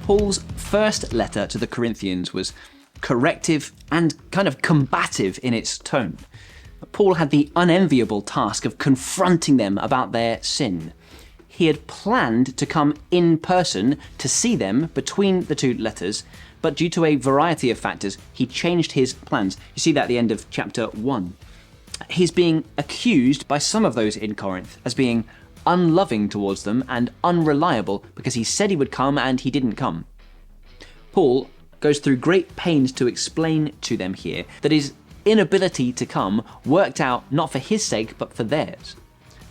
Paul's first letter to the Corinthians was corrective and kind of combative in its tone. Paul had the unenviable task of confronting them about their sin. He had planned to come in person to see them between the two letters, but due to a variety of factors, he changed his plans. You see that at the end of chapter 1. He's being accused by some of those in Corinth as being unloving towards them and unreliable because he said he would come and he didn't come. Paul goes through great pains to explain to them here that his inability to come worked out not for his sake but for theirs.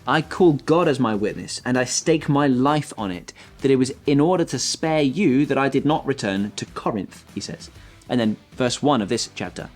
I call God as my witness, and I stake my life on it, that it was in order to spare you that I did not return to Corinth, he says. And then verse 1 of this chapter.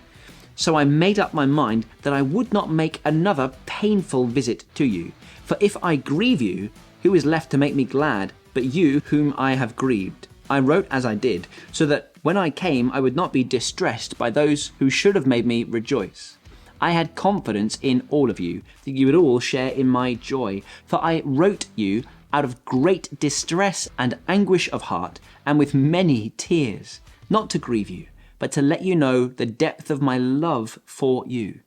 So I made up my mind that I would not make another painful visit to you. For if I grieve you, who is left to make me glad but you whom I have grieved? I wrote as I did, so that when I came I would not be distressed by those who should have made me rejoice. I had confidence in all of you, that you would all share in my joy. For I wrote you out of great distress and anguish of heart, and with many tears, not to grieve you, but to let you know the depth of my love for you.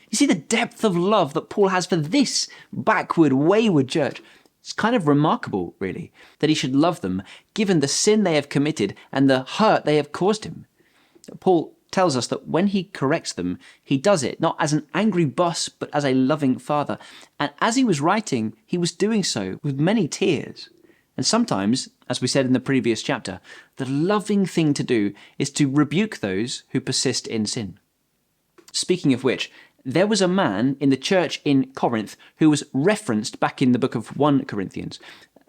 You see the depth of love that Paul has for this backward, wayward church. It's kind of remarkable, really, that he should love them, given the sin they have committed and the hurt they have caused him. Paul tells us that when he corrects them, he does it not as an angry boss, but as a loving father. And as he was writing, he was doing so with many tears. And sometimes, as we said in the previous chapter, the loving thing to do is to rebuke those who persist in sin. Speaking of which, there was a man in the church in Corinth who was referenced back in the book of 1 Corinthians.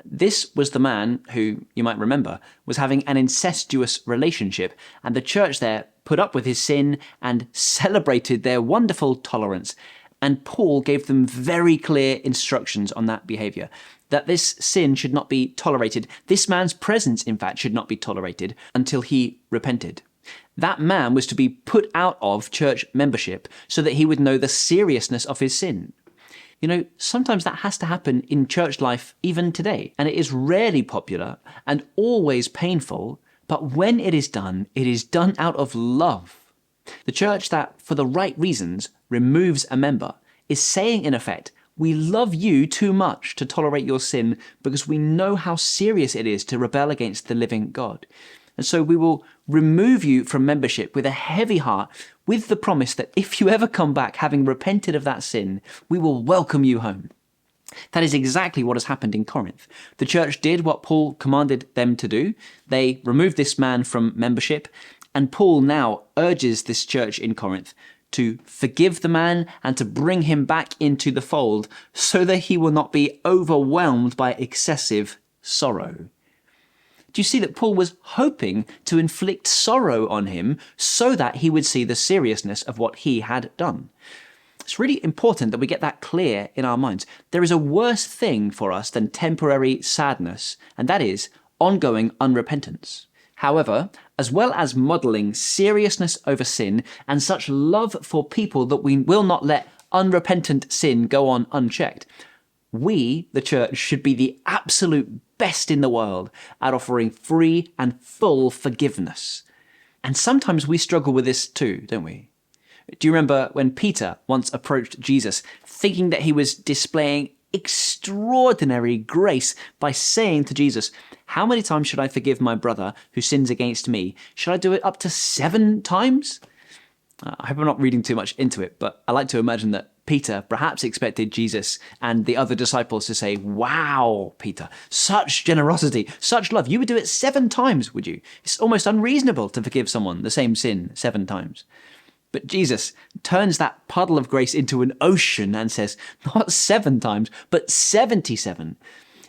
This was the man who, you might remember, was having an incestuous relationship, and the church there put up with his sin and celebrated their wonderful tolerance. And Paul gave them very clear instructions on that behavior, that this sin should not be tolerated. This man's presence, in fact, should not be tolerated until he repented. That man was to be put out of church membership so that he would know the seriousness of his sin. You know, sometimes that has to happen in church life even today, and it is rarely popular and always painful, but when it is done out of love. The church that, for the right reasons, removes a member is saying, in effect, we love you too much to tolerate your sin because we know how serious it is to rebel against the living God. And so we will remove you from membership with a heavy heart, with the promise that if you ever come back having repented of that sin, we will welcome you home. That is exactly what has happened in Corinth. The church did what Paul commanded them to do. They removed this man from membership, and Paul now urges this church in Corinth to forgive the man and to bring him back into the fold so that he will not be overwhelmed by excessive sorrow. Do you see that Paul was hoping to inflict sorrow on him so that he would see the seriousness of what he had done? It's really important that we get that clear in our minds. There is a worse thing for us than temporary sadness, and that is ongoing unrepentance. However, as well as modelling seriousness over sin and such love for people that we will not let unrepentant sin go on unchecked, we, the church, should be the absolute best in the world at offering free and full forgiveness. And sometimes we struggle with this too, don't we? Do you remember when Peter once approached Jesus thinking that he was displaying extraordinary grace by saying to Jesus, how many times should I forgive my brother who sins against me? Should I do it up to 7 times? I hope I'm not reading too much into it, but I like to imagine that Peter perhaps expected Jesus and the other disciples to say, wow, Peter, such generosity, such love. You would do it 7 times, would you? It's almost unreasonable to forgive someone the same sin 7 times. But Jesus turns that puddle of grace into an ocean and says, not 7 times, but 77.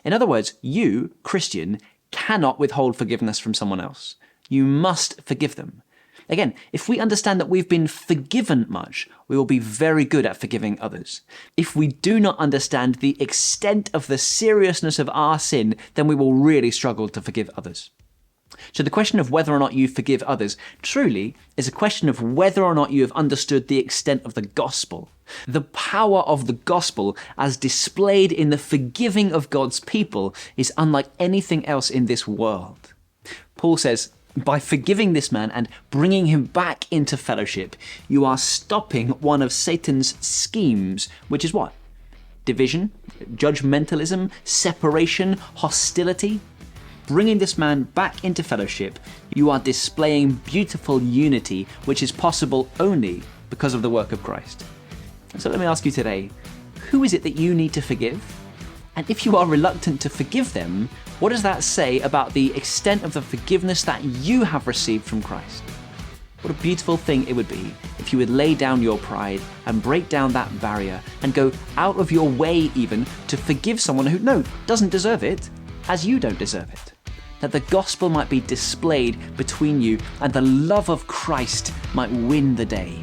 In other words, you, Christian, cannot withhold forgiveness from someone else. You must forgive them. Again, if we understand that we've been forgiven much, we will be very good at forgiving others. If we do not understand the extent of the seriousness of our sin, then we will really struggle to forgive others. So the question of whether or not you forgive others truly is a question of whether or not you have understood the extent of the gospel. The power of the gospel as displayed in the forgiving of God's people is unlike anything else in this world. Paul says, by forgiving this man and bringing him back into fellowship, you are stopping one of Satan's schemes, which is what? Division, judgmentalism, separation, hostility. Bringing this man back into fellowship, you are displaying beautiful unity, which is possible only because of the work of Christ. So let me ask you today, who is it that you need to forgive? And if you are reluctant to forgive them, what does that say about the extent of the forgiveness that you have received from Christ? What a beautiful thing it would be if you would lay down your pride and break down that barrier and go out of your way even to forgive someone who, doesn't deserve it, as you don't deserve it. That the gospel might be displayed between you and the love of Christ might win the day.